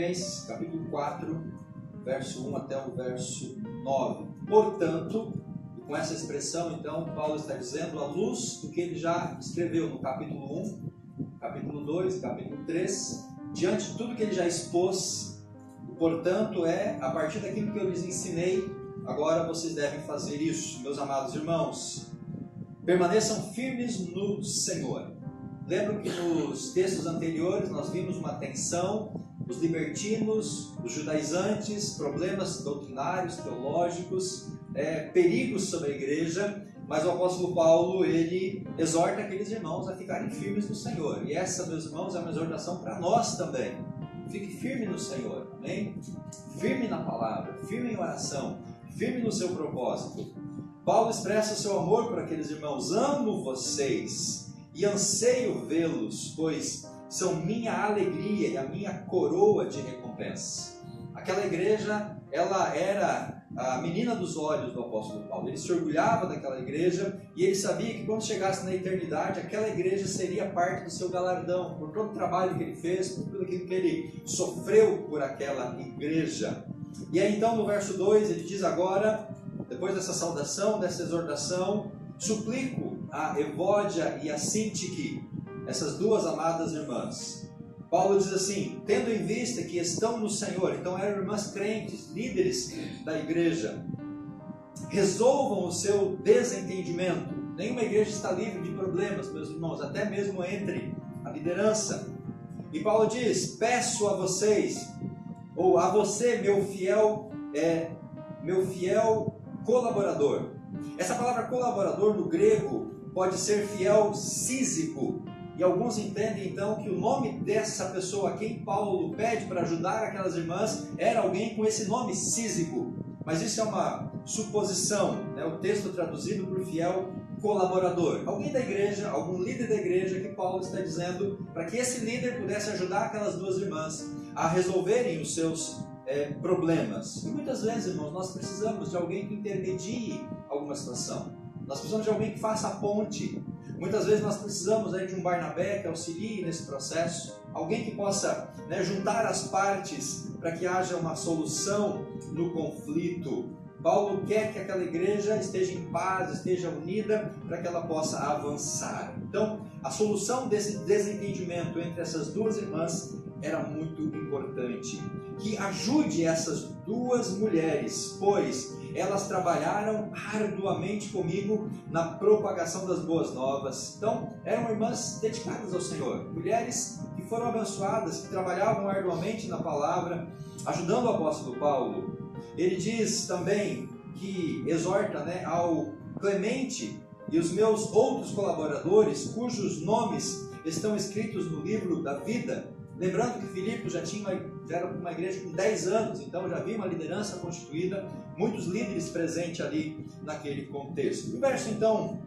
Filipenses, capítulo 4, verso 1 até o verso 9. Portanto, e com essa expressão, então, Paulo está dizendo à luz do que ele já escreveu no capítulo 1, capítulo 2, capítulo 3, diante de tudo que ele já expôs, portanto, a partir daquilo que eu lhes ensinei, agora vocês devem fazer isso. Meus amados irmãos, permaneçam firmes no Senhor. Lembro que nos textos anteriores nós vimos uma tensão, os libertinos, os judaizantes, problemas doutrinários, teológicos, perigos sobre a igreja, mas o apóstolo Paulo, ele exorta aqueles irmãos a ficarem firmes no Senhor. E essa, meus irmãos, é uma exortação para nós também. Fique firme no Senhor, amém? Firme na palavra, firme em oração, firme no seu propósito. Paulo expressa o seu amor por aqueles irmãos. Amo vocês e anseio vê-los, pois são minha alegria e a minha coroa de recompensa. Aquela igreja, ela era a menina dos olhos do apóstolo Paulo. Ele se orgulhava daquela igreja e ele sabia que quando chegasse na eternidade, aquela igreja seria parte do seu galardão, por todo o trabalho que ele fez, por tudo aquilo que ele sofreu por aquela igreja. E aí então no verso 2 ele diz agora, depois dessa saudação, dessa exortação, suplico a Evódia e a Sintique, essas duas amadas irmãs. Paulo diz assim, tendo em vista que estão no Senhor, então eram irmãs crentes, líderes da igreja, resolvam o seu desentendimento. Nenhuma igreja está livre de problemas, meus irmãos, até mesmo entre a liderança. E Paulo diz, peço a vocês, ou a você, meu fiel colaborador. Essa palavra colaborador no grego pode ser fiel sísico. E alguns entendem então que o nome dessa pessoa a quem Paulo pede para ajudar aquelas irmãs era alguém com esse nome Sísico. Mas isso é uma suposição, né? O texto traduzido por fiel colaborador. Alguém da igreja, algum líder da igreja que Paulo está dizendo para que esse líder pudesse ajudar aquelas duas irmãs a resolverem os seus problemas. E muitas vezes, irmãos, nós precisamos de alguém que intermedie alguma situação. Nós precisamos de alguém que faça a ponte. Muitas vezes nós precisamos de um Barnabé que auxilie nesse processo, alguém que possa juntar as partes para que haja uma solução no conflito. Paulo quer que aquela igreja esteja em paz, esteja unida, para que ela possa avançar. Então, a solução desse desentendimento entre essas duas irmãs era muito importante. Que ajude essas duas mulheres, pois elas trabalharam arduamente comigo na propagação das boas novas. Então, eram irmãs dedicadas ao Senhor, mulheres que foram abençoadas, que trabalhavam arduamente na palavra, ajudando o apóstolo Paulo. Ele diz também que exorta ao Clemente e os meus outros colaboradores, cujos nomes estão escritos no livro da vida. Lembrando que Filipe já era uma igreja com 10 anos, então já havia uma liderança constituída, muitos líderes presentes ali naquele contexto. No verso então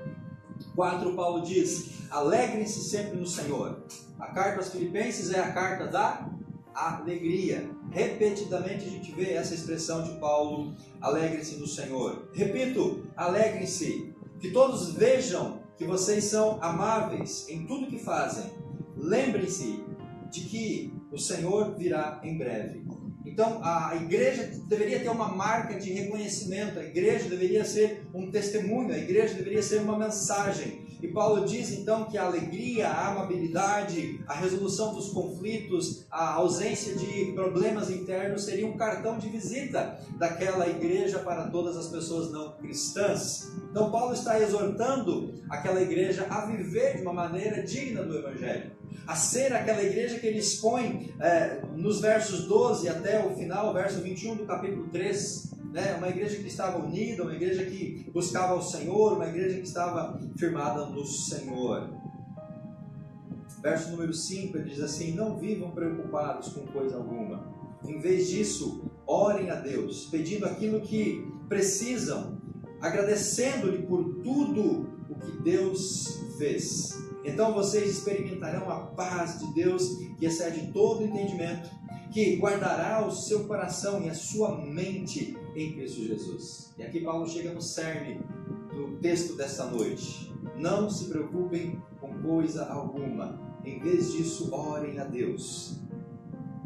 4, Paulo diz, alegrem-se sempre no Senhor. A carta aos Filipenses é a carta da alegria. Repetidamente a gente vê essa expressão de Paulo, alegrem-se no Senhor. Repito, alegrem-se, que todos vejam que vocês são amáveis em tudo que fazem. Lembrem-se de que o Senhor virá em breve. Então a igreja deveria ter uma marca de reconhecimento, a igreja deveria ser um testemunho, a igreja deveria ser uma mensagem. E Paulo diz então que a alegria, a amabilidade, a resolução dos conflitos, a ausência de problemas internos seria um cartão de visita daquela igreja para todas as pessoas não cristãs. Então Paulo está exortando aquela igreja a viver de uma maneira digna do Evangelho, a ser aquela igreja que ele expõe nos versos 12 até o final, verso 21 do capítulo 3, uma igreja que estava unida, uma igreja que buscava o Senhor, uma igreja que estava firmada no Senhor. Verso número 5, ele diz assim, não vivam preocupados com coisa alguma. Em vez disso, orem a Deus, pedindo aquilo que precisam, agradecendo-lhe por tudo o que Deus fez. Então vocês experimentarão a paz de Deus, que excede todo entendimento, que guardará o seu coração e a sua mente em Cristo Jesus. E aqui Paulo chega no cerne do texto desta noite. Não se preocupem com coisa alguma. Em vez disso, orem a Deus.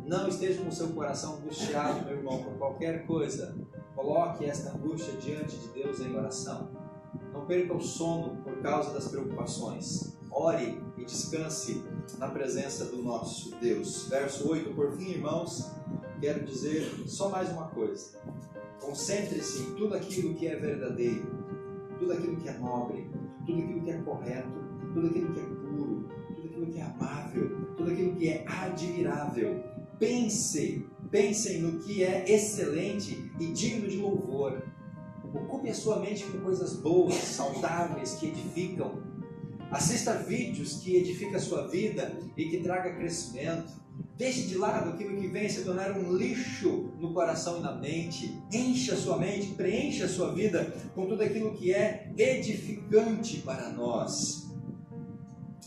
Não esteja com o seu coração angustiado, meu irmão, por qualquer coisa. Coloque esta angústia diante de Deus em oração. Não perca o sono por causa das preocupações. Ore e descanse na presença do nosso Deus. Verso 8, por fim, irmãos, quero dizer só mais uma coisa. Concentre-se em tudo aquilo que é verdadeiro, tudo aquilo que é nobre, tudo aquilo que é correto, tudo aquilo que é puro, tudo aquilo que é amável, tudo aquilo que é admirável. Pensem no que é excelente e digno de louvor. Ocupe a sua mente com coisas boas, saudáveis, que edificam. Assista vídeos que edificam a sua vida e que traga crescimento. Deixe de lado aquilo que vem se tornar um lixo no coração e na mente. Encha a sua mente, preencha a sua vida com tudo aquilo que é edificante para nós.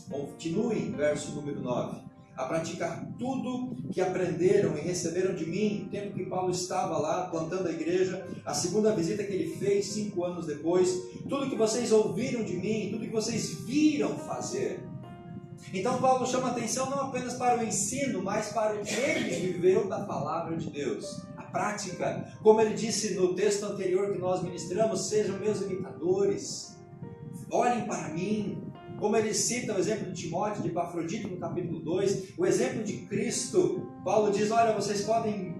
Continue, verso número 9. A praticar tudo que aprenderam e receberam de mim no tempo que Paulo estava lá plantando a igreja, a segunda visita que ele fez 5 anos depois, tudo que vocês ouviram de mim, tudo que vocês viram fazer. Então Paulo chama a atenção não apenas para o ensino, mas para o que ele viveu da palavra de Deus. A prática, como ele disse no texto anterior que nós ministramos, sejam meus imitadores, olhem para mim. Como ele cita o exemplo de Timóteo, de Epafrodito no capítulo 2, o exemplo de Cristo, Paulo diz, olha, vocês podem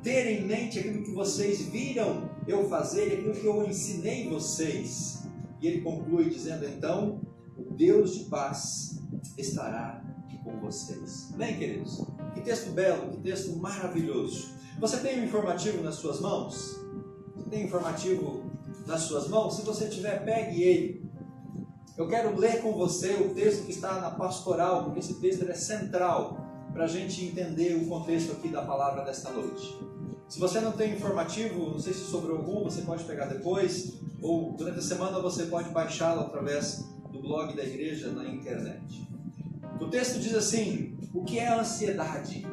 ter em mente aquilo que vocês viram eu fazer, aquilo que eu ensinei vocês. E ele conclui dizendo, então, o Deus de paz estará com vocês. Amém, queridos? Que texto belo, que texto maravilhoso. Você tem um informativo nas suas mãos? Você tem um informativo nas suas mãos? Se você tiver, pegue ele. Eu quero ler com você o texto que está na pastoral, porque esse texto é central para a gente entender o contexto aqui da palavra desta noite. Se você não tem informativo, não sei se sobrou algum, você pode pegar depois, ou durante a semana você pode baixá-lo através do blog da igreja na internet. O texto diz assim, o que é a ansiedade?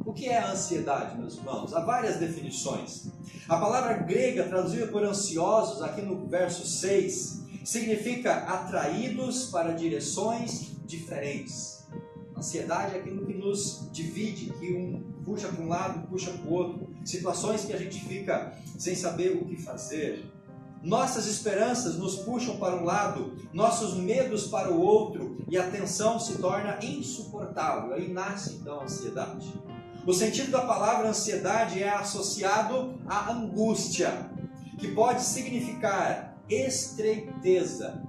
O que é a ansiedade, meus irmãos? Há várias definições. A palavra grega traduzida por ansiosos, aqui no verso 6, significa atraídos para direções diferentes. Ansiedade é aquilo que nos divide, que um puxa para um lado, puxa para o outro. Situações que a gente fica sem saber o que fazer. Nossas esperanças nos puxam para um lado, nossos medos para o outro, e a tensão se torna insuportável. Aí nasce então a ansiedade. O sentido da palavra ansiedade é associado à angústia, que pode significar estreiteza.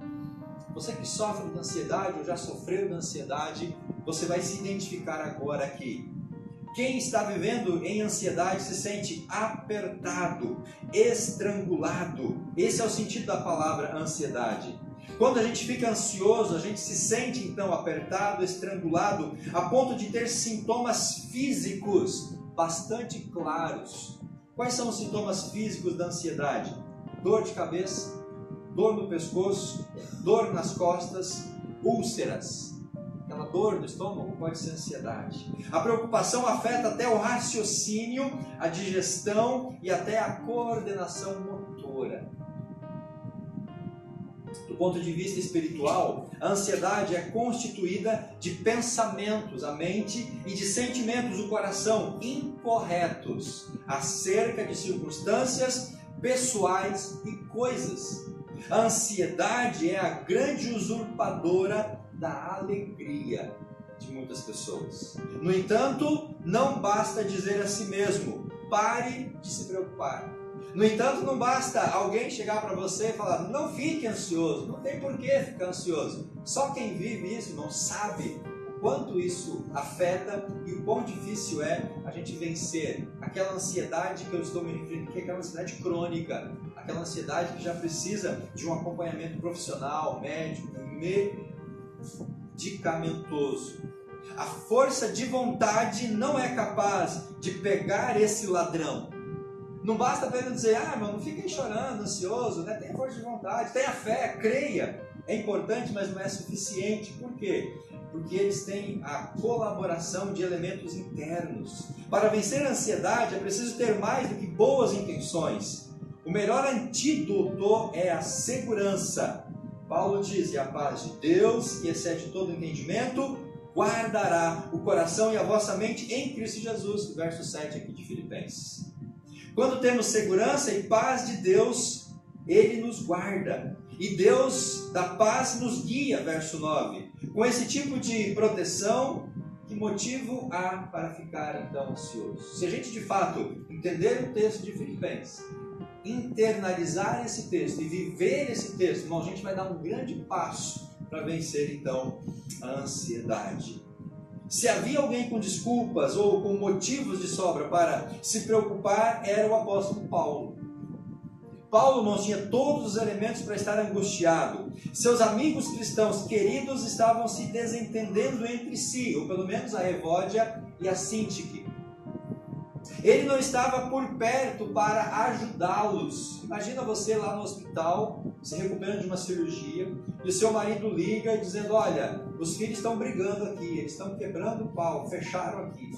Você que sofre de ansiedade ou já sofreu de ansiedade, você vai se identificar agora aqui. Quem está vivendo em ansiedade se sente apertado, estrangulado. Esse é o sentido da palavra ansiedade. Quando a gente fica ansioso, a gente se sente então apertado, estrangulado, a ponto de ter sintomas físicos bastante claros. Quais são os sintomas físicos da ansiedade? Dor de cabeça, dor no pescoço, dor nas costas, úlceras. Aquela dor no estômago pode ser ansiedade. A preocupação afeta até o raciocínio, a digestão e até a coordenação motora. Do ponto de vista espiritual, a ansiedade é constituída de pensamentos, a mente, e de sentimentos, o coração, incorretos acerca de circunstâncias pessoais e coisas. A ansiedade é a grande usurpadora da alegria de muitas pessoas. No entanto, não basta dizer a si mesmo, pare de se preocupar. No entanto, não basta alguém chegar para você e falar, não fique ansioso, não tem por que ficar ansioso. Só quem vive isso não sabe o quanto isso afeta e o quão difícil é a gente vencer aquela ansiedade que eu estou me referindo, que é aquela ansiedade crônica, aquela ansiedade que já precisa de um acompanhamento profissional, médico, medicamentoso. A força de vontade não é capaz de pegar esse ladrão. Não basta apenas dizer, mas não fique chorando, ansioso, né? Tenha força de vontade, tenha fé, creia. É importante, mas não é suficiente. Por quê? Porque eles têm a colaboração de elementos internos. Para vencer a ansiedade é preciso ter mais do que boas intenções. O melhor antídoto é a segurança. Paulo diz, e a paz de Deus, que excede todo entendimento, guardará o coração e a vossa mente em Cristo Jesus. Verso 7 aqui de Filipenses. Quando temos segurança e paz de Deus, Ele nos guarda. E Deus da paz nos guia, verso 9. Com esse tipo de proteção, que motivo há para ficar então ansioso? Se a gente de fato entender o texto de Filipenses, internalizar esse texto e viver esse texto, irmão, a gente vai dar um grande passo para vencer então a ansiedade. Se havia alguém com desculpas ou com motivos de sobra para se preocupar, era o apóstolo Paulo. Paulo não tinha todos os elementos para estar angustiado. Seus amigos cristãos queridos estavam se desentendendo entre si, ou pelo menos a Evódia e a Sintique. Ele não estava por perto para ajudá-los. Imagina você lá no hospital, se recuperando de uma cirurgia, e o seu marido liga dizendo: olha, os filhos estão brigando aqui, eles estão quebrando o pau, fecharam aqui.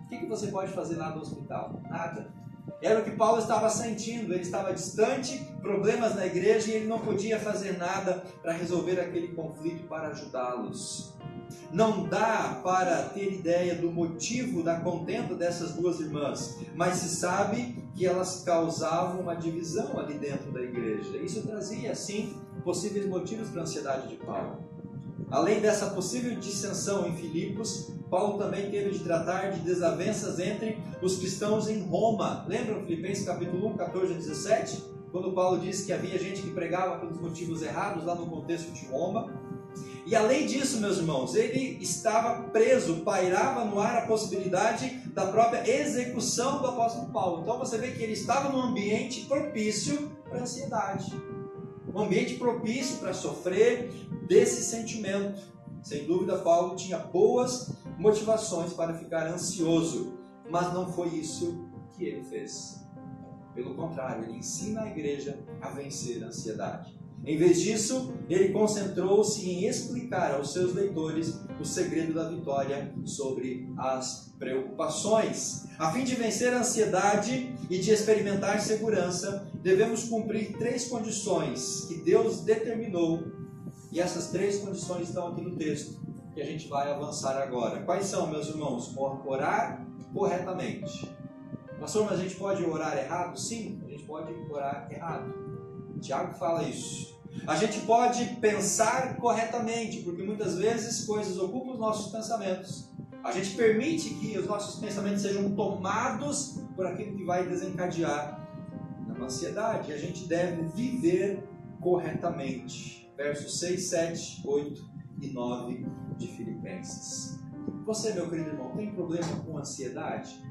O que você pode fazer lá no hospital? Nada. Era o que Paulo estava sentindo, ele estava distante, problemas na igreja, e ele não podia fazer nada para resolver aquele conflito, para ajudá-los. Não dá para ter ideia do motivo da contenda dessas duas irmãs, mas se sabe que elas causavam uma divisão ali dentro da igreja. Isso trazia, sim, possíveis motivos para a ansiedade de Paulo. Além dessa possível dissensão em Filipos, Paulo também teve de tratar de desavenças entre os cristãos em Roma. Lembram Filipenses capítulo 1, 14 a 17? Quando Paulo disse que havia gente que pregava pelos motivos errados lá no contexto de Roma. E além disso, meus irmãos, ele estava preso, pairava no ar a possibilidade da própria execução do apóstolo Paulo. Então você vê que ele estava num ambiente propício para a ansiedade. Um ambiente propício para sofrer desse sentimento. Sem dúvida, Paulo tinha boas motivações para ficar ansioso, mas não foi isso que ele fez. Pelo contrário, ele ensina a igreja a vencer a ansiedade. Em vez disso, ele concentrou-se em explicar aos seus leitores o segredo da vitória sobre as preocupações. A fim de vencer a ansiedade e de experimentar segurança, devemos cumprir 3 condições que Deus determinou. E essas 3 condições estão aqui no texto, que a gente vai avançar agora. Quais são, meus irmãos? Orar corretamente. Pastor, mas a gente pode orar errado? Sim, a gente pode orar errado. Tiago fala isso. A gente pode pensar corretamente, porque muitas vezes coisas ocupam os nossos pensamentos. A gente permite que os nossos pensamentos sejam tomados por aquilo que vai desencadear uma ansiedade. A gente deve viver corretamente. Versos 6, 7, 8 e 9 de Filipenses. Você, meu querido irmão, tem problema com ansiedade?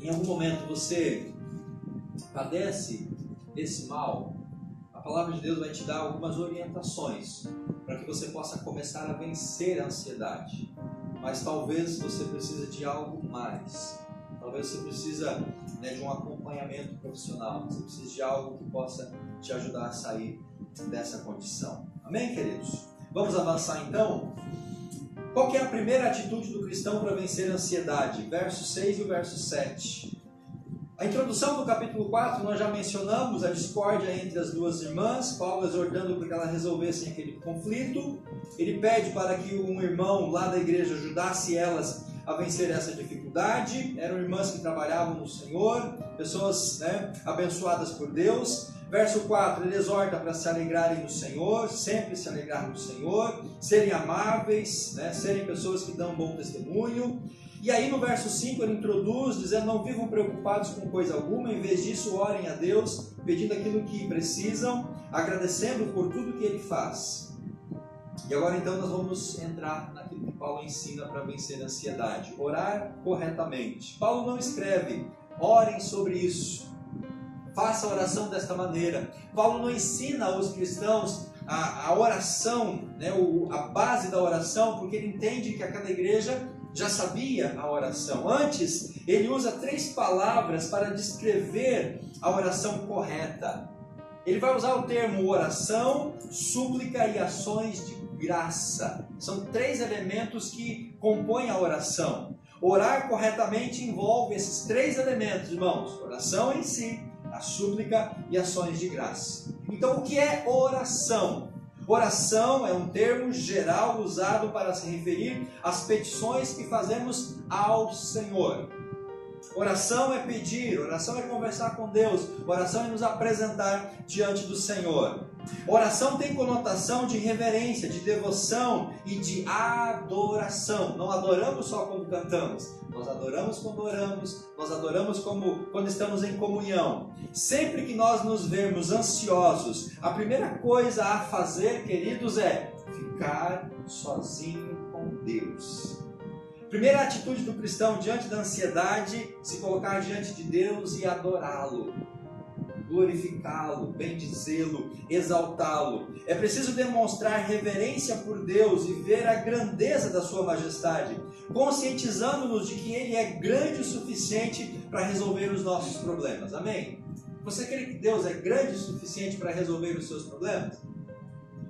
Em algum momento você padece desse mal? A palavra de Deus vai te dar algumas orientações para que você possa começar a vencer a ansiedade. Mas talvez você precise de algo mais. Talvez você precisa de um acompanhamento profissional. Você precisa de algo que possa te ajudar a sair dessa condição. Amém, queridos? Vamos avançar então? Qual que é a primeira atitude do cristão para vencer a ansiedade? Verso 6 e o verso 7. A introdução do capítulo 4, nós já mencionamos a discórdia entre as duas irmãs, Paulo exortando para que elas resolvessem aquele conflito. Ele pede para que um irmão lá da igreja ajudasse elas a vencer essa dificuldade. Eram irmãs que trabalhavam no Senhor, pessoas abençoadas por Deus. Verso 4, ele exorta para se alegrarem no Senhor, sempre se alegrar no Senhor, serem amáveis, serem pessoas que dão bom testemunho. E aí no verso 5 ele introduz, dizendo: não vivam preocupados com coisa alguma, em vez disso orem a Deus, pedindo aquilo que precisam, agradecendo por tudo que Ele faz. E agora então nós vamos entrar naquilo que Paulo ensina para vencer a ansiedade: orar corretamente. Paulo não escreve, orem sobre isso, faça a oração desta maneira. Paulo não ensina aos cristãos a oração, a base da oração, porque ele entende que aquela igreja já sabia a oração. Antes, ele usa 3 palavras para descrever a oração correta. Ele vai usar o termo oração, súplica e ações de graça. São 3 elementos que compõem a oração. Orar corretamente envolve esses 3 elementos, irmãos: oração em si, a súplica e ações de graça. Então, o que é oração? Oração é um termo geral usado para se referir às petições que fazemos ao Senhor. Oração é pedir, oração é conversar com Deus, oração é nos apresentar diante do Senhor. Oração tem conotação de reverência, de devoção e de adoração. Não adoramos só quando cantamos, nós adoramos quando oramos, nós adoramos quando estamos em comunhão. Sempre que nós nos vermos ansiosos, a primeira coisa a fazer, queridos, é ficar sozinho com Deus. Primeira atitude do cristão diante da ansiedade, se colocar diante de Deus e adorá-lo, glorificá-lo, bendizê-lo, exaltá-lo. É preciso demonstrar reverência por Deus e ver a grandeza da sua majestade, conscientizando-nos de que Ele é grande o suficiente para resolver os nossos problemas. Amém? Você crê que Deus é grande o suficiente para resolver os seus problemas?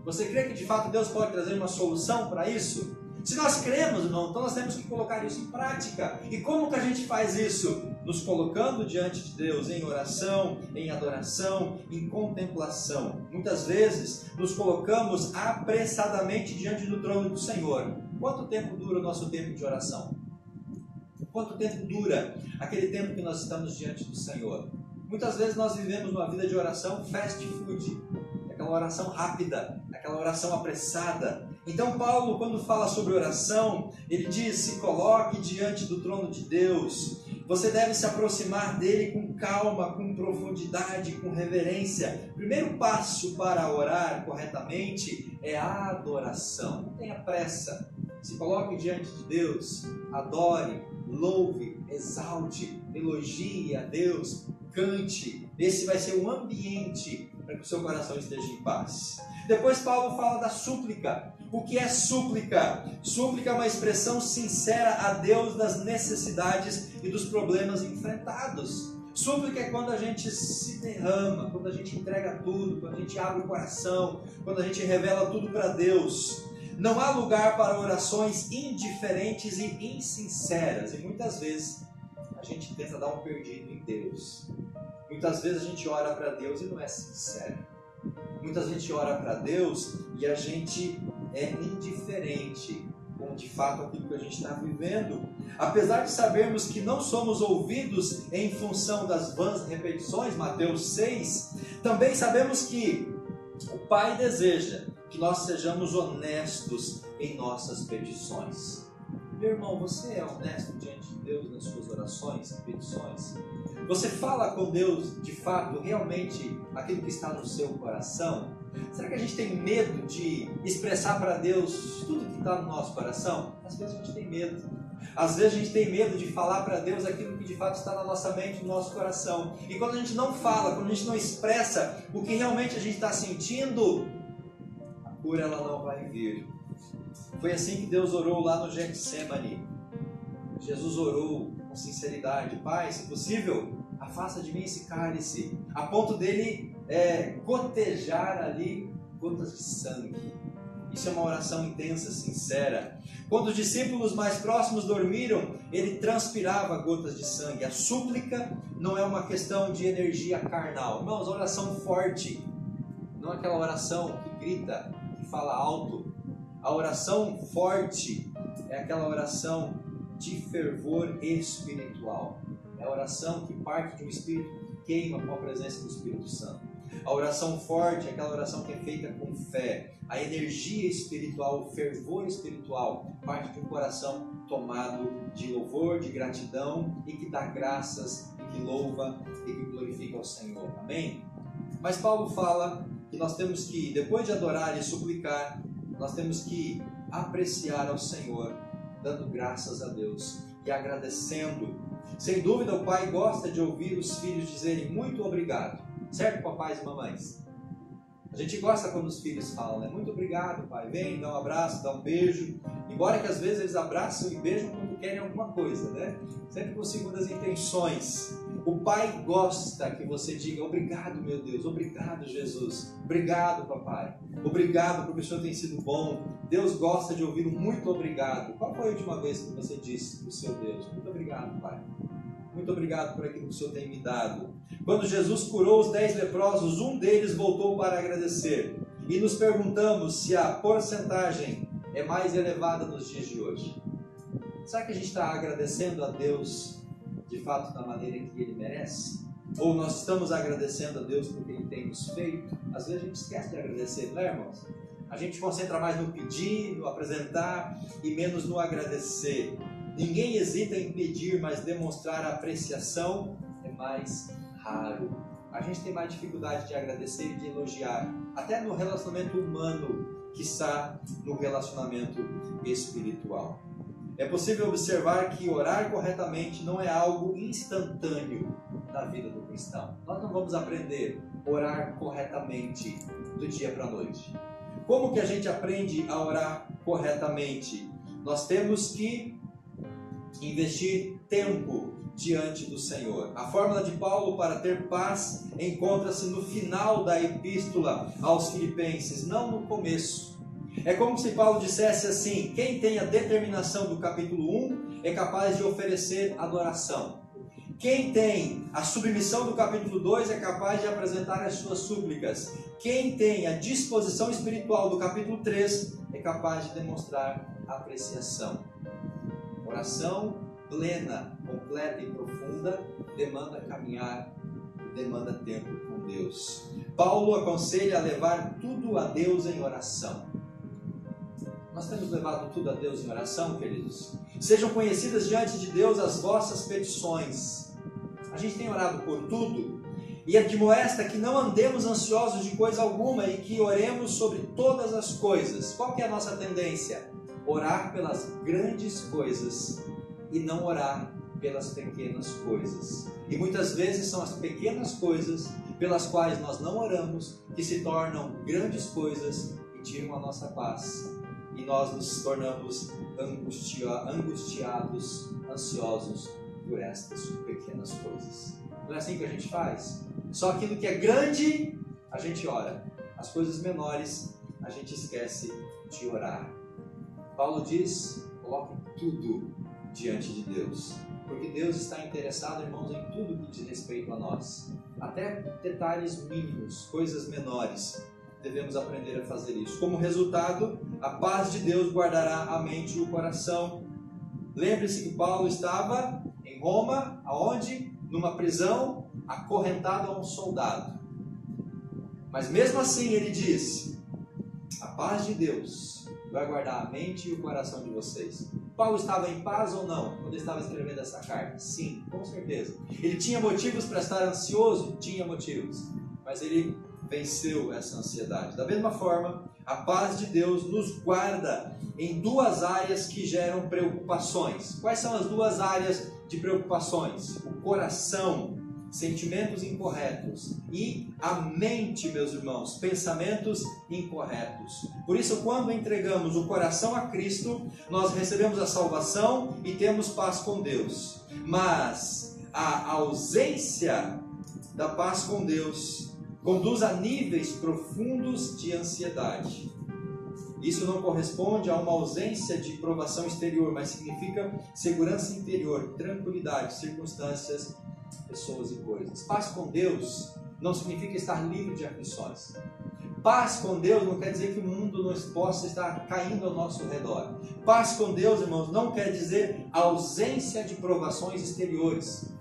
Você crê que de fato Deus pode trazer uma solução para isso? Se nós cremos, irmão, então nós temos que colocar isso em prática. E como que a gente faz isso? Nos colocando diante de Deus em oração, em adoração, em contemplação. Muitas vezes nos colocamos apressadamente diante do trono do Senhor. Quanto tempo dura o nosso tempo de oração? Quanto tempo dura aquele tempo que nós estamos diante do Senhor? Muitas vezes nós vivemos uma vida de oração fast food, aquela oração rápida, aquela oração apressada. Então Paulo, quando fala sobre oração, ele diz: se coloque diante do trono de Deus. Você deve se aproximar dele com calma, com profundidade, com reverência. O primeiro passo para orar corretamente é a adoração. Não tenha pressa. Se coloque diante de Deus, adore, louve, exalte, elogie a Deus, cante. Esse vai ser um ambiente para que o seu coração esteja em paz. Depois Paulo fala da súplica. O que é súplica? Súplica é uma expressão sincera a Deus das necessidades e dos problemas enfrentados. Súplica é quando a gente se derrama, quando a gente entrega tudo, quando a gente abre o coração, quando a gente revela tudo para Deus. Não há lugar para orações indiferentes e insinceras. E muitas vezes a gente tenta dar um perdido em Deus. Muitas vezes a gente ora para Deus e não é sincero. Muitas vezes a gente ora para Deus e a gente é indiferente com de fato aquilo que a gente está vivendo. Apesar de sabermos que não somos ouvidos em função das vãs repetições, Mateus 6, também sabemos que o Pai deseja que nós sejamos honestos em nossas petições. Meu irmão, você é honesto diante de Deus nas suas orações e petições? Você fala com Deus, de fato, realmente aquilo que está no seu coração? Será que a gente tem medo de expressar para Deus tudo que está no nosso coração? Às vezes a gente tem medo. Às vezes a gente tem medo de falar para Deus aquilo que de fato está na nossa mente, no nosso coração. E quando a gente não fala, quando a gente não expressa o que realmente a gente está sentindo, a cura ela não vai vir. Foi assim que Deus orou lá no Getsemane. Jesus orou com sinceridade: Pai, se possível, afasta de mim esse cálice, a ponto dele gotejar ali gotas de sangue. Isso é uma oração intensa, sincera. Quando os discípulos mais próximos dormiram, ele transpirava gotas de sangue. A súplica não é uma questão de energia carnal. Irmãos, oração forte, não é aquela oração que grita, que fala alto. A oração forte é aquela oração de fervor espiritual. É a oração que parte de um espírito que queima com a presença do Espírito Santo. A oração forte é aquela oração que é feita com fé. A energia espiritual, o fervor espiritual, parte de um coração tomado de louvor, de gratidão e que dá graças, e que louva e que glorifica ao Senhor. Amém? Mas Paulo fala que nós temos que, depois de adorar e suplicar, nós temos que apreciar ao Senhor, dando graças a Deus e agradecendo. Sem dúvida, o pai gosta de ouvir os filhos dizerem muito obrigado. Certo, papais e mamães? A gente gosta quando os filhos falam, né? Muito obrigado, pai. Vem, dá um abraço, dá um beijo. Embora que às vezes eles abraçam e beijam quando querem alguma coisa, né? Sempre com segundas intenções. O pai gosta que você diga obrigado, meu Deus. Obrigado, Jesus. Obrigado, papai. Obrigado porque o Senhor tem sido bom. Deus gosta de ouvir um muito obrigado. Qual foi a última vez que você disse para o seu Deus? Muito obrigado, pai. Muito obrigado por aquilo que o Senhor tem me dado. Quando Jesus curou os 10 leprosos, um deles voltou para agradecer. e nos perguntamos se a porcentagem é mais elevada nos dias de hoje. Será que a gente está agradecendo a Deus de fato da maneira que Ele merece? Ou nós estamos agradecendo a Deus por que Ele tem nos feito? Às vezes a gente esquece de agradecer, não é, irmãos? A gente concentra mais no pedir, no apresentar e menos no agradecer. Ninguém hesita em pedir, mas demonstrar apreciação é mais raro. A gente tem mais dificuldade de agradecer e de elogiar, até no relacionamento humano, quiçá no relacionamento espiritual. É possível observar que orar corretamente não é algo instantâneo na vida do cristão. Nós não vamos aprender a orar corretamente do dia para a noite. Como que a gente aprende a orar corretamente? Nós temos que investir tempo diante do Senhor. A fórmula de Paulo para ter paz encontra-se no final da epístola aos Filipenses, não no começo. É como se Paulo dissesse assim: quem tem a determinação do capítulo 1 é capaz de oferecer adoração. Quem tem a submissão do capítulo 2 é capaz de apresentar as suas súplicas. Quem tem a disposição espiritual do capítulo 3 é capaz de demonstrar apreciação. Oração plena, completa e profunda demanda caminhar, demanda tempo com Deus. Paulo aconselha a levar tudo a Deus em oração. Nós temos levado tudo a Deus em oração, queridos? Sejam conhecidas diante de Deus as vossas petições. A gente tem orado por tudo e admoesta que não andemos ansiosos de coisa alguma e que oremos sobre todas as coisas. Qual que é a nossa tendência? Orar pelas grandes coisas e não orar pelas pequenas coisas. E muitas vezes são as pequenas coisas pelas quais nós não oramos que se tornam grandes coisas e tiram a nossa paz. E nós nos tornamos angustiados, ansiosos por estas pequenas coisas. Não é assim que a gente faz? Só aquilo que é grande, a gente ora. As coisas menores, a gente esquece de orar. Paulo diz: coloque tudo diante de Deus. Porque Deus está interessado, irmãos, em tudo que diz respeito a nós. Até detalhes mínimos, coisas menores. Devemos aprender a fazer isso. Como resultado, a paz de Deus guardará a mente e o coração. Lembre-se que Paulo estava em Roma, aonde? Numa prisão, acorrentado a um soldado. Mas mesmo assim ele disse: a paz de Deus vai guardar a mente e o coração de vocês. Paulo estava em paz ou não quando estava escrevendo essa carta? Sim, com certeza. Ele tinha motivos para estar ansioso? Tinha motivos. Mas ele venceu essa ansiedade. Da mesma forma, a paz de Deus nos guarda em duas áreas que geram preocupações. Quais são as duas áreas de preocupações? O coração, sentimentos incorretos, e a mente, meus irmãos, pensamentos incorretos. Por isso, quando entregamos o coração a Cristo, nós recebemos a salvação e temos paz com Deus. Mas a ausência da paz com Deus conduz a níveis profundos de ansiedade. Isso não corresponde a uma ausência de provação exterior, mas significa segurança interior, tranquilidade, circunstâncias, pessoas e coisas. Paz com Deus não significa estar livre de aflições. Paz com Deus não quer dizer que o mundo não possa estar caindo ao nosso redor. Paz com Deus, irmãos, não quer dizer ausência de provações exteriores.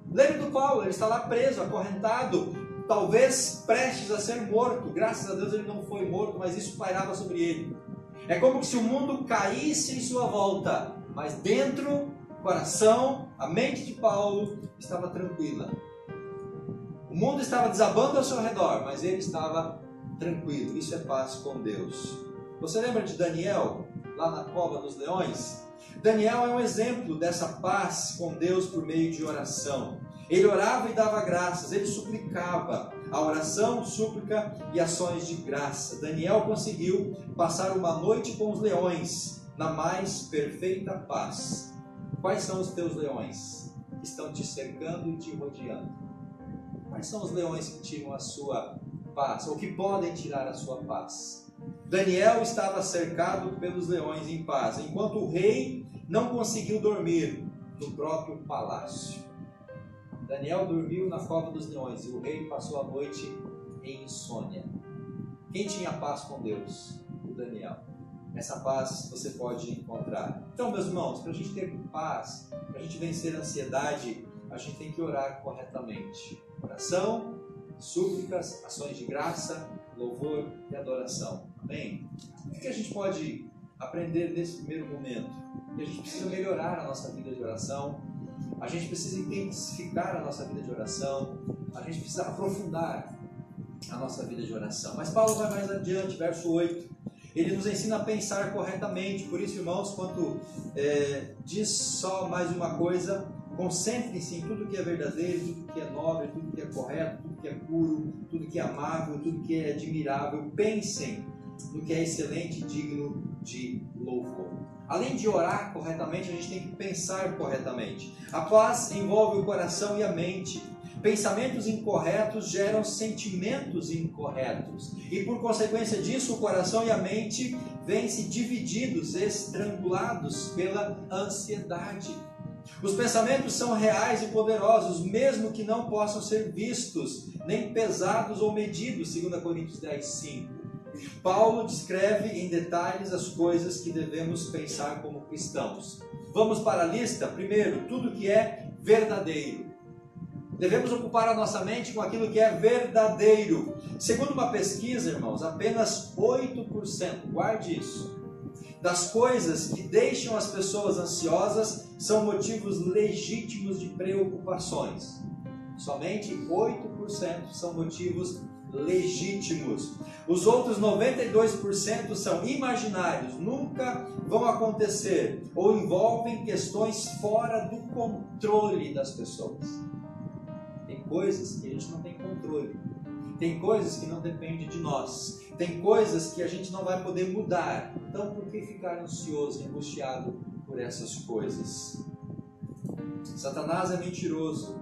Lembre do Paulo, ele está lá preso, acorrentado, talvez prestes a ser morto. Graças a Deus ele não foi morto, mas isso pairava sobre ele. É como se o mundo caísse em sua volta, mas dentro, o coração, a mente de Paulo estava tranquila. O mundo estava desabando ao seu redor, mas ele estava tranquilo. Isso é paz com Deus. Você lembra de Daniel, lá na cova dos leões? Daniel é um exemplo dessa paz com Deus por meio de oração. Ele orava e dava graças, ele suplicava. A oração, súplica e ações de graça. Daniel conseguiu passar uma noite com os leões na mais perfeita paz. Quais são os teus leões que estão te cercando e te rodeando? Quais são os leões que tiram a sua paz, ou que podem tirar a sua paz? Daniel estava cercado pelos leões em paz, enquanto o rei não conseguiu dormir no próprio palácio. Daniel dormiu na cova dos leões e o rei passou a noite em insônia. Quem tinha paz com Deus? O Daniel. Essa paz você pode encontrar. Então, meus irmãos, para a gente ter paz, para a gente vencer a ansiedade, a gente tem que orar corretamente. Oração, súplicas, ações de graça, louvor e adoração. Amém? O que a gente pode aprender nesse primeiro momento? Que a gente precisa melhorar a nossa vida de oração, a gente precisa intensificar a nossa vida de oração, a gente precisa aprofundar a nossa vida de oração. Mas Paulo vai mais adiante, verso 8. Ele nos ensina a pensar corretamente. Por isso, irmãos, quando diz só mais uma coisa, concentrem-se em tudo que é verdadeiro, tudo que é nobre, tudo que é correto, tudo que é puro, tudo que é amável, tudo que é admirável. Pensem no que é excelente e digno de louvor. Além de orar corretamente, a gente tem que pensar corretamente. A paz envolve o coração e a mente. Pensamentos incorretos geram sentimentos incorretos. E por consequência disso, o coração e a mente vêm-se divididos, estrangulados pela ansiedade. Os pensamentos são reais e poderosos, mesmo que não possam ser vistos, nem pesados ou medidos, 2 Coríntios 10, 5. Paulo descreve em detalhes as coisas que devemos pensar como cristãos. Vamos para a lista? Primeiro, tudo que é verdadeiro. Devemos ocupar a nossa mente com aquilo que é verdadeiro. Segundo uma pesquisa, irmãos, apenas 8%, guarde isso, das coisas que deixam as pessoas ansiosas são motivos legítimos de preocupações. Somente 8% são motivos legítimos. Os outros 92% são imaginários, nunca vão acontecer ou envolvem questões fora do controle das pessoas. Tem coisas que a gente não tem controle, tem coisas que não dependem de nós, tem coisas que a gente não vai poder mudar. Então, por que ficar ansioso e angustiado por essas coisas? Satanás é mentiroso.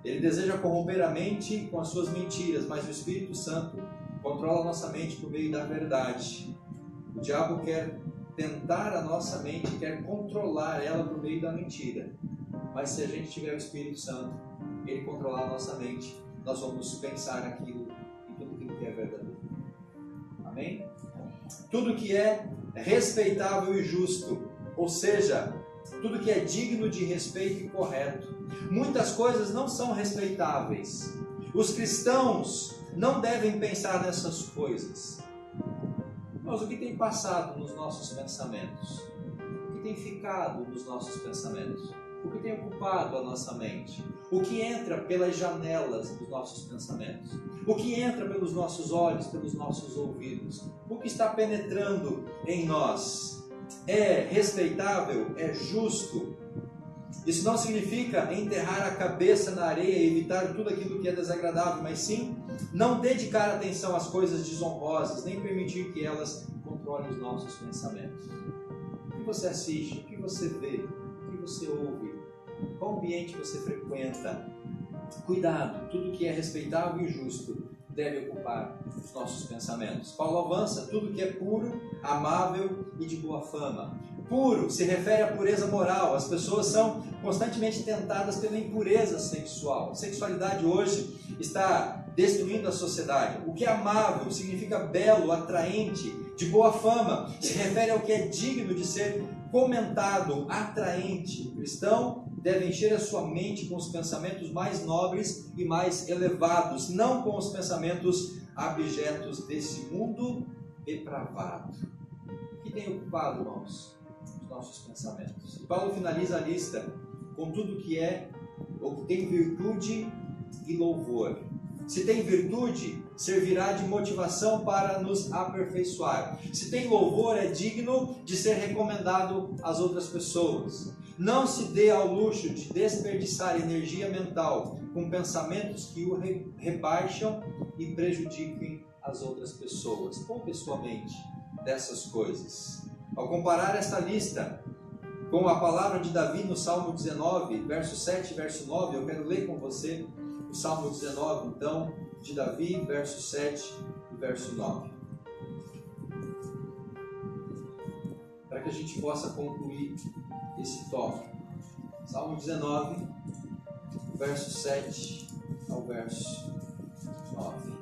Ele deseja corromper a mente com as suas mentiras, mas o Espírito Santo controla a nossa mente por meio da verdade. O diabo quer tentar a nossa mente, quer controlar ela por meio da mentira. Mas se a gente tiver o Espírito Santo, ele controlar a nossa mente, nós vamos pensar naquilo e tudo aquilo que é verdadeiro. Amém? Tudo que é respeitável e justo, ou seja, tudo que é digno de respeito e correto. Muitas coisas não são respeitáveis. Os cristãos não devem pensar nessas coisas. Mas o que tem passado nos nossos pensamentos? O que tem ficado nos nossos pensamentos? O que tem ocupado a nossa mente? O que entra pelas janelas dos nossos pensamentos? O que entra pelos nossos olhos, pelos nossos ouvidos? O que está penetrando em nós? É respeitável? É justo? Isso não significa enterrar a cabeça na areia e evitar tudo aquilo que é desagradável, mas sim não dedicar atenção às coisas desonrosas, nem permitir que elas controlem os nossos pensamentos. O que você assiste? O que você vê? O que você ouve? Qual ambiente você frequenta? Cuidado, tudo que é respeitável e justo deve ocupar os nossos pensamentos. Paulo avança, tudo que é puro, amável e de boa fama. Puro se refere à pureza moral. As pessoas são constantemente tentadas pela impureza sexual. A sexualidade hoje está destruindo a sociedade. O que é amável significa belo, atraente, de boa fama. Se refere ao que é digno de ser comentado, atraente. O cristão deve encher a sua mente com os pensamentos mais nobres e mais elevados, não com os pensamentos abjetos desse mundo depravado. O que tem ocupado, irmãos, os nossos pensamentos? E Paulo finaliza a lista com tudo que é ou que tem virtude e louvor. Se tem virtude, servirá de motivação para nos aperfeiçoar. Se tem louvor, é digno de ser recomendado às outras pessoas. Não se dê ao luxo de desperdiçar energia mental com pensamentos que o rebaixam e prejudiquem as outras pessoas. Poupe sua mente dessas coisas. Ao comparar esta lista com a palavra de Davi no Salmo 19, verso 7 e verso 9, eu quero ler com você o Salmo 19, então, de Davi, verso 7 e verso 9. Para que a gente possa concluir esse tópico. Salmo 19, verso 7 ao verso 9.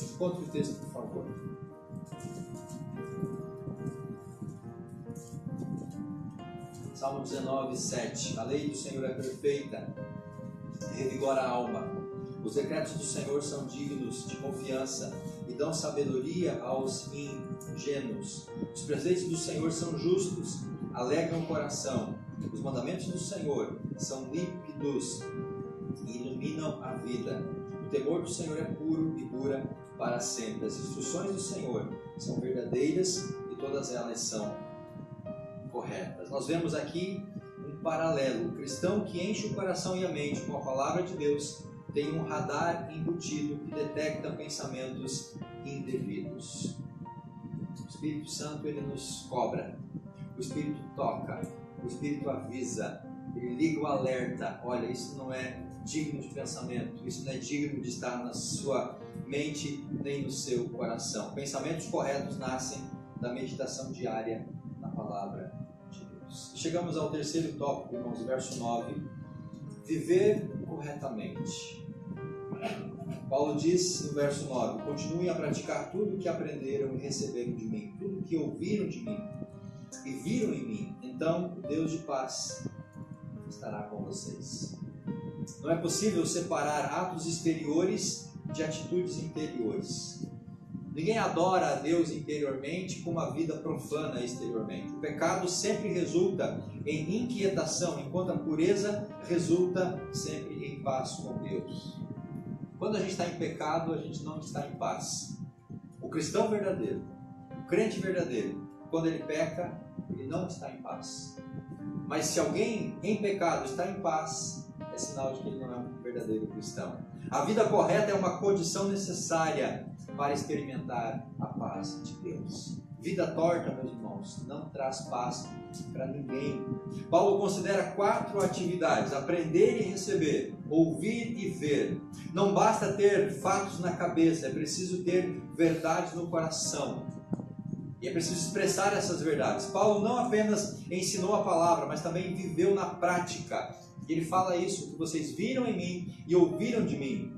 Encontre o texto, por favor. Salmo 19, 7. A lei do Senhor é perfeita, revigora a alma. Os decretos do Senhor são dignos de confiança e dão sabedoria aos ingênuos. Os presentes do Senhor são justos, alegram o coração. Os mandamentos do Senhor são límpidos e iluminam a vida. O temor do Senhor é puro e dura para sempre. As instruções do Senhor são verdadeiras e todas elas são corretas. Nós vemos aqui um paralelo. O cristão que enche o coração e a mente com a palavra de Deus tem um radar embutido que detecta pensamentos indevidos. O Espírito Santo, ele nos cobra. O Espírito toca. O Espírito avisa. Ele liga o alerta. Olha, isso não é digno de pensamento. Isso não é digno de estar na sua mente nem no seu coração. Pensamentos corretos nascem da meditação diária na palavra de Deus. Chegamos ao terceiro tópico, irmãos, verso 9. Viver corretamente. Paulo diz no verso 9: continuem a praticar tudo o que aprenderam e receberam de mim, tudo o que ouviram de mim e viram em mim, então o Deus de paz estará com vocês. Não é possível separar atos exteriores de atitudes interiores. Ninguém adora a Deus interiormente com uma vida profana exteriormente. O pecado sempre resulta em inquietação, enquanto a pureza resulta sempre em paz com Deus. Quando a gente está em pecado, a gente não está em paz. O cristão verdadeiro, o crente verdadeiro, quando ele peca, ele não está em paz. Mas se alguém em pecado está em paz, é sinal de que ele não é um verdadeiro cristão. A vida correta é uma condição necessária para experimentar a paz de Deus. Vida torta, meus irmãos, não traz paz para ninguém. Paulo considera 4 atividades: aprender e receber, ouvir e ver. Não basta ter fatos na cabeça, é preciso ter verdades no coração. E é preciso expressar essas verdades. Paulo não apenas ensinou a palavra, mas também viveu na prática. Ele fala isso: que vocês viram em mim e ouviram de mim.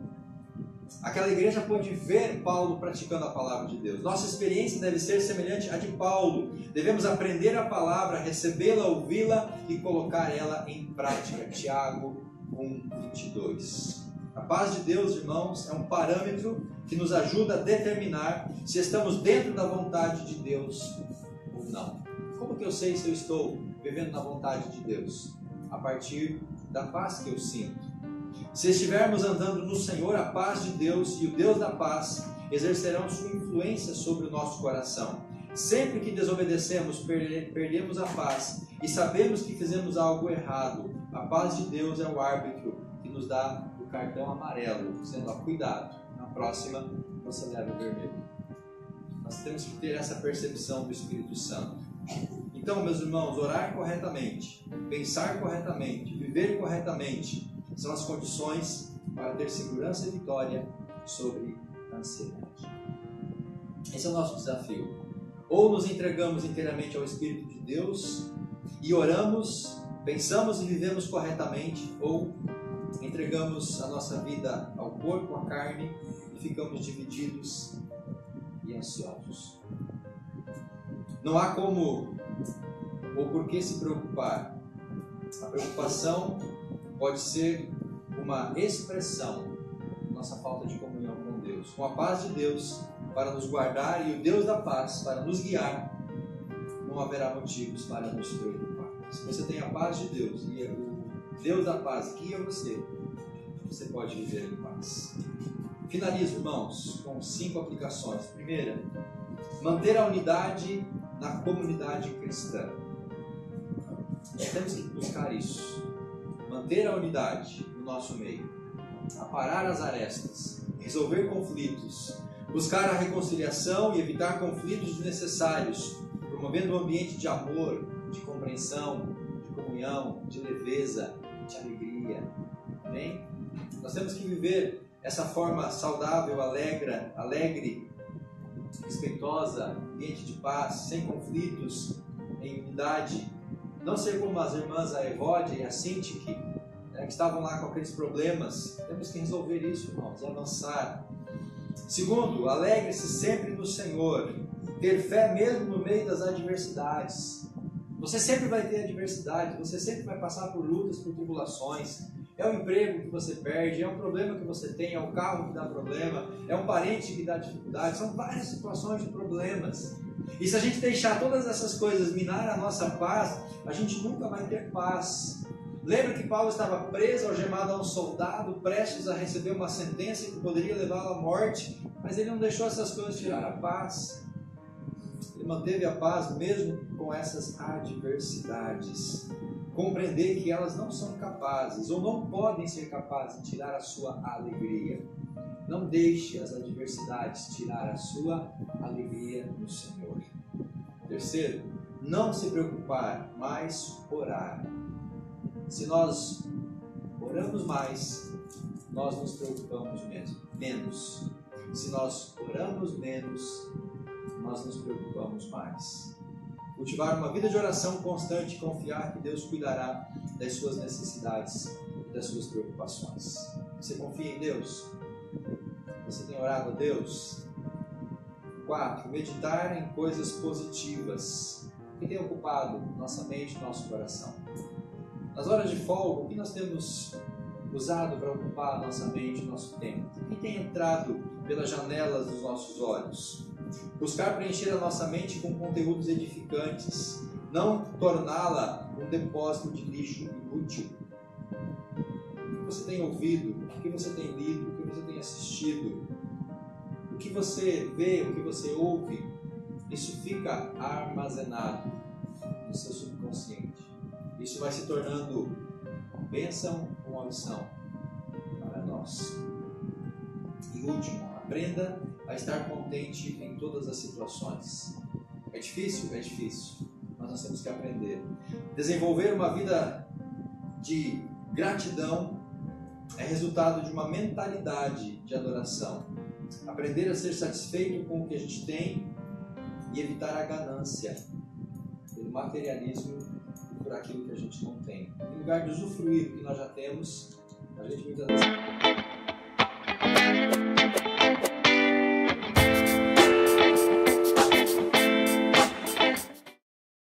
Aquela igreja pôde ver Paulo praticando a palavra de Deus. Nossa experiência deve ser semelhante à de Paulo. Devemos aprender a palavra, recebê-la, ouvi-la e colocar ela em prática. Tiago 1:22. A paz de Deus, irmãos, é um parâmetro que nos ajuda a determinar se estamos dentro da vontade de Deus ou não. Como que eu sei se eu estou vivendo na vontade de Deus? A partir da paz que eu sinto. Se estivermos andando no Senhor, a paz de Deus e o Deus da paz exercerão sua influência sobre o nosso coração. Sempre que desobedecemos, perdemos a paz e sabemos que fizemos algo errado. A paz de Deus é o árbitro que nos dá o cartão amarelo, dizendo: ó, cuidado, na próxima você leva o vermelho. Nós temos que ter essa percepção do Espírito Santo. Então, meus irmãos, orar corretamente, pensar corretamente, viver corretamente são as condições para ter segurança e vitória sobre a ansiedade. Esse é o nosso desafio. Ou nos entregamos inteiramente ao Espírito de Deus e oramos, pensamos e vivemos corretamente, ou entregamos a nossa vida ao corpo, à carne e ficamos divididos e ansiosos. Não há como ou por que se preocupar. A preocupação pode ser uma expressão da nossa falta de comunhão com Deus. Com a paz de Deus para nos guardar e o Deus da paz para nos guiar, não haverá motivos para nos preocupar. Se você tem a paz de Deus e o Deus da paz guia você, você pode viver em paz. Finalizo, irmãos, com 5 aplicações. Primeira, manter a unidade na comunidade cristã. Nós temos que buscar isso. Manter a unidade no nosso meio, aparar as arestas, resolver conflitos, buscar a reconciliação e evitar conflitos desnecessários, promovendo um ambiente de amor, de compreensão, de comunhão, de leveza, de alegria. Amém? Nós temos que viver essa forma saudável, alegre, respeitosa, ambiente de paz, sem conflitos, em unidade. Não ser como as irmãs a Evódia e a Cinti, que estavam lá com aqueles problemas. Temos que resolver isso, irmãos, e avançar. Segundo, alegre-se sempre no Senhor. Ter fé mesmo no meio das adversidades. Você sempre vai ter adversidade, você sempre vai passar por lutas, por tribulações. É o emprego que você perde, é um problema que você tem, é o carro que dá problema, é um parente que dá dificuldade. São várias situações de problemas. E se a gente deixar todas essas coisas minar a nossa paz, a gente nunca vai ter paz. Lembra que Paulo estava preso, algemado a um soldado, prestes a receber uma sentença que poderia levá-lo à morte, mas ele não deixou essas coisas tirar a paz. Ele manteve a paz mesmo com essas adversidades. Compreender que elas não são capazes ou não podem ser capazes de tirar a sua alegria. Não deixe as adversidades tirar a sua alegria no Senhor. Terceiro, não se preocupar, mas orar. Se nós oramos mais, nós nos preocupamos menos. Se nós oramos menos, nós nos preocupamos mais. Cultivar uma vida de oração constante e confiar que Deus cuidará das suas necessidades e das suas preocupações. Você confia em Deus? Você tem orado a Deus? 4. Meditar em coisas positivas. O que tem ocupado nossa mente e nosso coração? Nas horas de folga, o que nós temos usado para ocupar nossa mente e nosso tempo? O que tem entrado pelas janelas dos nossos olhos? Buscar preencher a nossa mente com conteúdos edificantes, não torná-la um depósito de lixo inútil. O que você tem ouvido? O que você tem lido? O que você tem assistido? O que você vê? O que você ouve? Isso fica armazenado no seu subconsciente. Isso vai se tornando bênção ou maldição para nós. E último, aprenda a estar contente em todas as situações. É difícil? É difícil, mas nós temos que aprender. Desenvolver uma vida de gratidão é resultado de uma mentalidade de adoração. Aprender a ser satisfeito com o que a gente tem e evitar a ganância pelo materialismo e por aquilo que a gente não tem. Em lugar de usufruir o que nós já temos, a gente muitas vezes